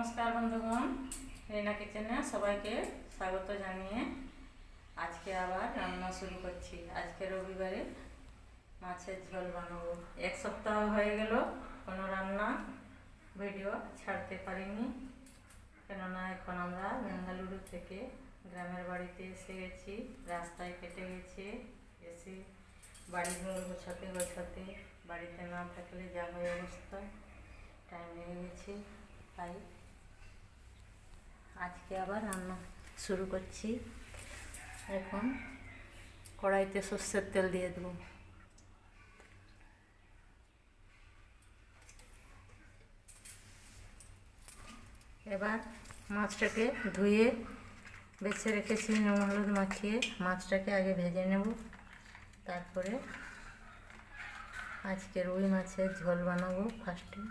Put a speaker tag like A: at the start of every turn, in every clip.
A: नमस्कार बंधुगण, रीना किचेने सबाइके स्वागत जानिए आज के आबार रान्ना शुरू करছি। आज के रविवारे माछेर झोल बानाबो। एक सप्ताह हो गेल कोनो रान्ना भिडियो छाड़ते पारिनी, केनना एखन आमरा बेंगालुरु थेके ग्रामेर बाड़ीते एसे गेছি। रास्ताय केटे गेছে, एसे बाड़ीघर गोछाते गोछाते बाड़ीते ना थाकले जा हय अवस्था, टाइम लेगे गेছে। তাই আজকে আবার রান্না শুরু করছি। এখন কড়াইতে সরষের তেল দিয়ে দেব। এবার মাছটাকে ধুয়ে বেছে রেখেছি নুন হলুদ মাখিয়ে। মাছটাকে আগে ভেজে নেব, তারপরে আজকে রুই মাছের ঝোল বানাবো। ফার্স্টে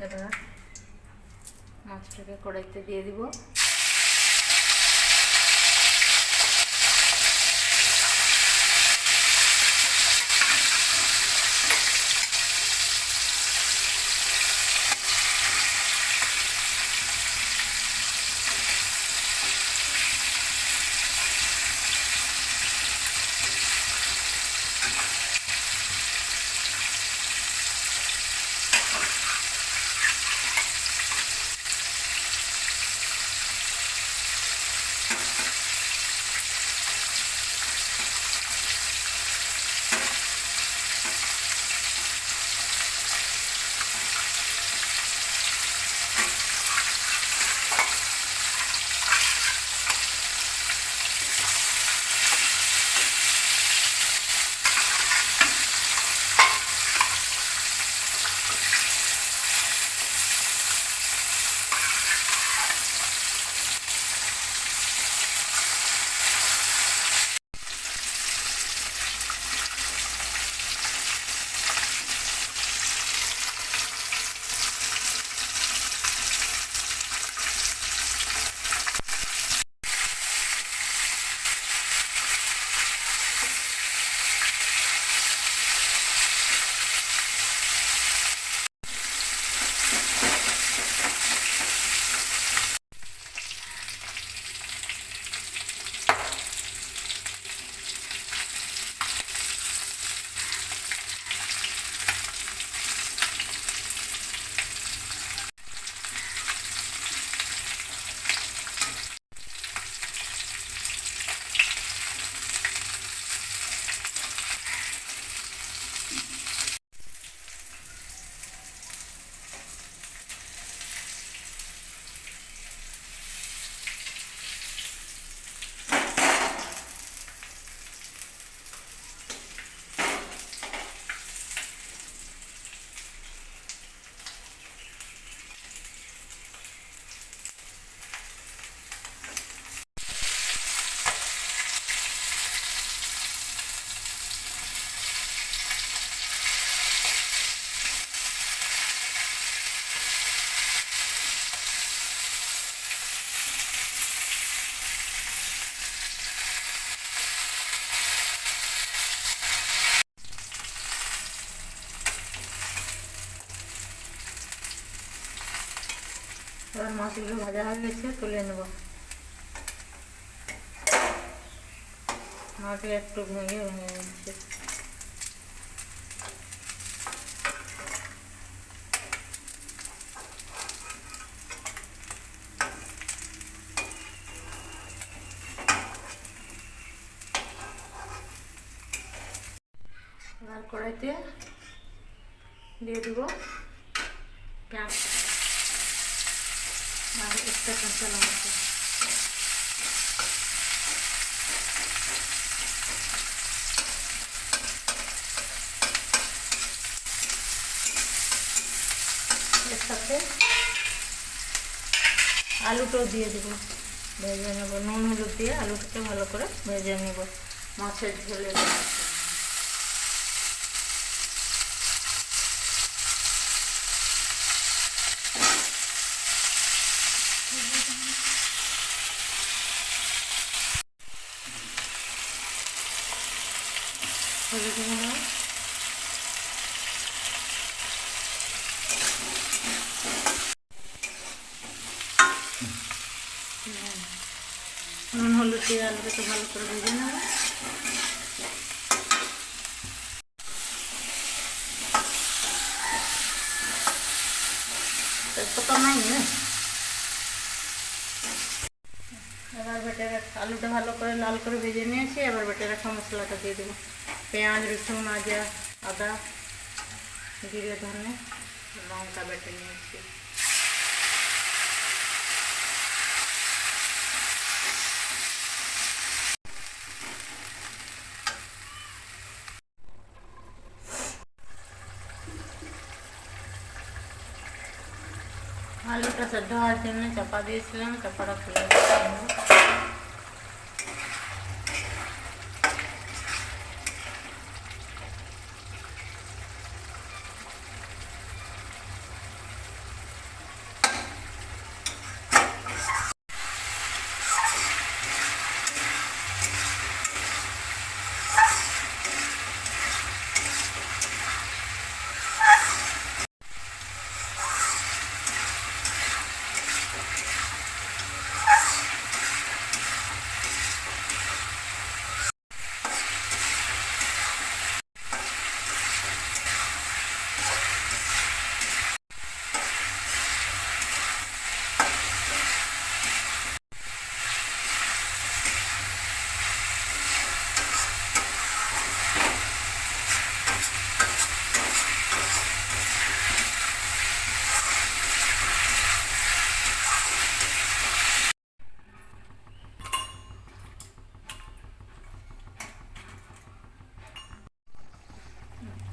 A: এবার মাছটাকে কড়াইতে দিয়ে দিব। এবার মাছগুলো ভাজা হয়ে গেছে, তুলে নেব। মাছগুলো একটু ভেঙে ভেঙে যাচ্ছে। এবার কড়াইতে দিয়ে দেবো পেঁয়াজ আর একটা কাঁচা লঙ্কা। এর সাথে আলুটাও দিয়ে দেবো, ভেজে নেব। নুন হলুদ দিয়ে আলুটাকে ভালো করে ভেজে নেব মাছের ঝোলে। হলুদ গুঁড়ো, নুন হলুদ দিয়ে আলুটাকে ভালো করে ভেজে নেব। তেজপাতা নাই না। এবার বেটে রাখা আলুটা ভালো করে লাল করে ভেজে নিয়েছি। এবার বেটে রাখা মশলাটা দিয়ে দেবো। পেঁয়াজ, রসুন, আদা, জিরে, ধনে, লঙ্কা বেটে নিয়েছি। আলুটা সেদ্ধ হওয়ার জন্য চাপা দিয়েছিলাম, চাপাটা খুলে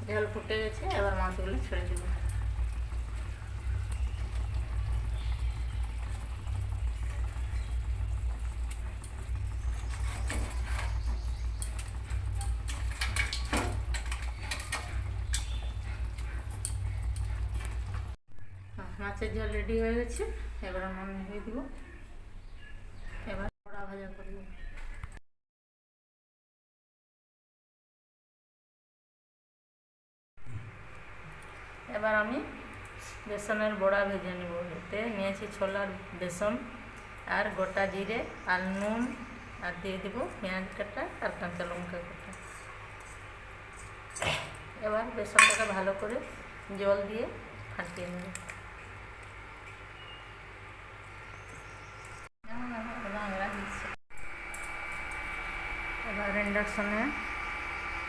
A: জল ফুটে গেছে। এবার মাছগুলো ছেড়ে দেবো। মাছের ঝোল রেডি হয়ে গেছে। এবার নুন দিয়ে দিব। এবার বড়া ভাজা করব। এবার আমি বেসনের বড়া ভেজে নেব। এতে নিয়েছি ছোলার বেসন আর গোটা জিরে আর নুন, আর দিয়ে দেবো পেঁয়াজ কাটা আর কাঁচা লঙ্কা কাটা। এবার বেসনটাকে ভালো করে জল দিয়ে ফাটিয়ে নেব। এবার ইন্ডাকশনে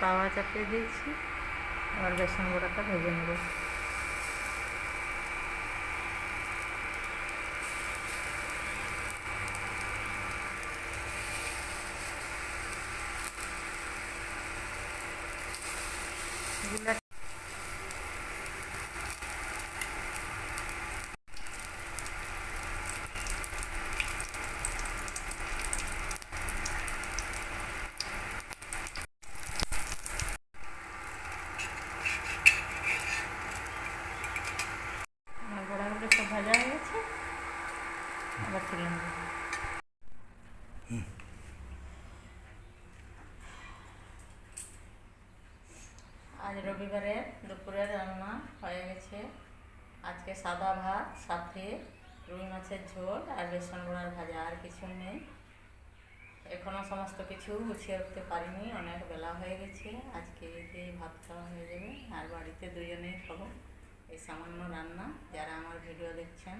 A: তাওয়া চাপিয়ে দিয়েছি। এবার বেসন বড়াটা ভেজে নেব। বড়াগুলো সব ভাজা হয়ে গেছে। আবার তুলে নেব। আজ রবিবারে দুপুরের রান্না হয়ে গেছে। আজকে সাদা ভাত, সাথে রুই মাছের ঝোল আর বেসন বড়ার ভাজা, আর কিছু নেই। এখনও সমস্ত কিছু গুছিয়ে উঠতে পারিনি, অনেক বেলা হয়ে গেছে। আজকে এই ভাত খাওয়া হয়ে যাবে, আর বাড়িতে দুজনেই খাবো এই সামান্য রান্না। যারা আমার ভিডিও দেখছেন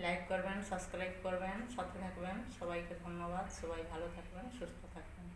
A: লাইক করবেন, সাবস্ক্রাইব করবেন, সাথে থাকবেন। সবাইকে ধন্যবাদ। সবাই ভালো থাকবেন, সুস্থ থাকবেন।